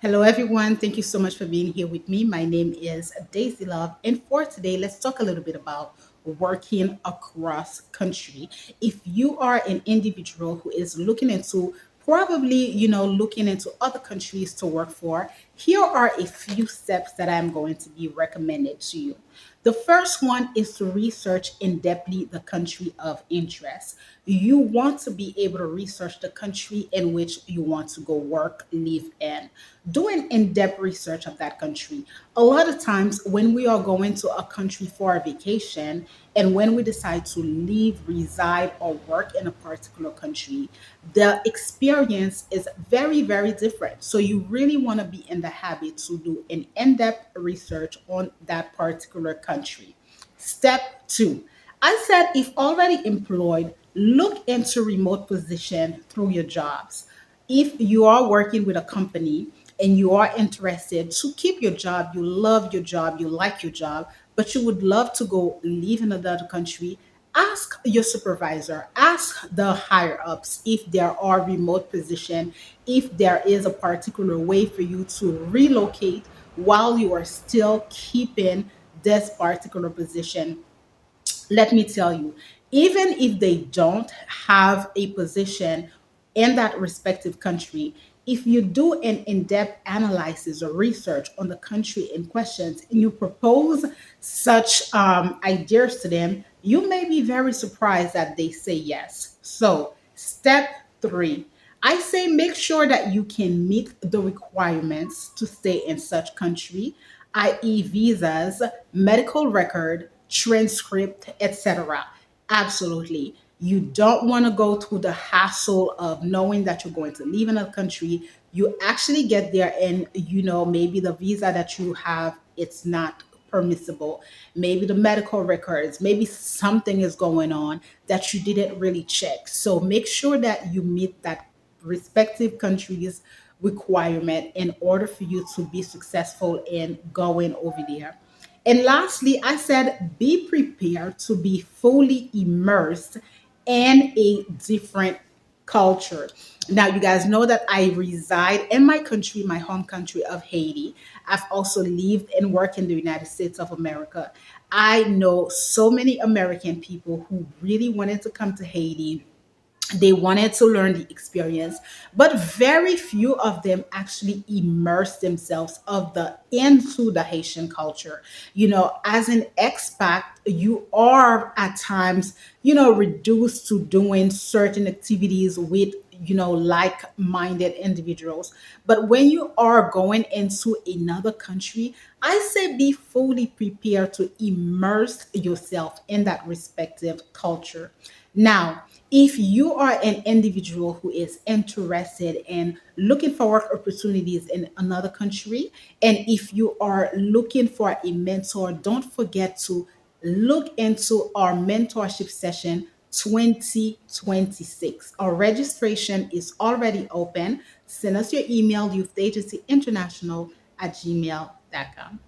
Hello, everyone. Thank you so much for being here with me. My name is Daisy Love, and for today, let's talk a little bit about working across country. If you are an individual who is looking into looking into other countries to work for, here are a few steps that I'm going to be recommended to you. The first one is to research in depthly the country of interest. You want to be able to research the country in which you want to go work, live in. Do an in depth research of that country. A lot of times, when we are going to a country for a vacation, and when we decide to live, reside, or work in a particular country, the experience is very, very different. So, you really want to be in the habit to do an in depth research on that particular country. Step two, I said if already employed, look into remote position through your jobs. If you are working with a company and you are interested to keep your job, you love your job, you like your job, but you would love to go live in another country, ask your supervisor, ask the higher ups if there are remote position, if there is a particular way for you to relocate while you are still keeping this particular position. Let me tell you, even if they don't have a position in that respective country, if you do an in-depth analysis or research on the country in questions and you propose such ideas to them, you may be very surprised that they say yes. So, step three, I say make sure that you can meet the requirements to stay in such country, i.e., visas, medical record, transcript, etc. Absolutely. You don't want to go through the hassle of knowing that you're going to leave another country. You actually get there and maybe the visa that you have, it's not permissible. Maybe the medical records, maybe something is going on that you didn't really check. So make sure that you meet that respective countries requirement in order for you to be successful in going over there. And lastly, I said be prepared to be fully immersed in a different culture. Now, you guys know that I reside in my country, my home country of Haiti. I've also lived and worked in the United States of America. I know so many American people who really wanted to come to Haiti. They wanted to learn the experience, but very few of them actually immerse themselves of the into the Haitian culture. As an expat, you are at times reduced to doing certain activities with like-minded individuals. But when you are going into another country, I say be fully prepared to immerse yourself in that respective culture. Now, if you are an individual who is interested in looking for work opportunities in another country, and if you are looking for a mentor, don't forget to look into our mentorship session 2026. Our registration is already open. Send us your email, youthagencyinternational@gmail.com.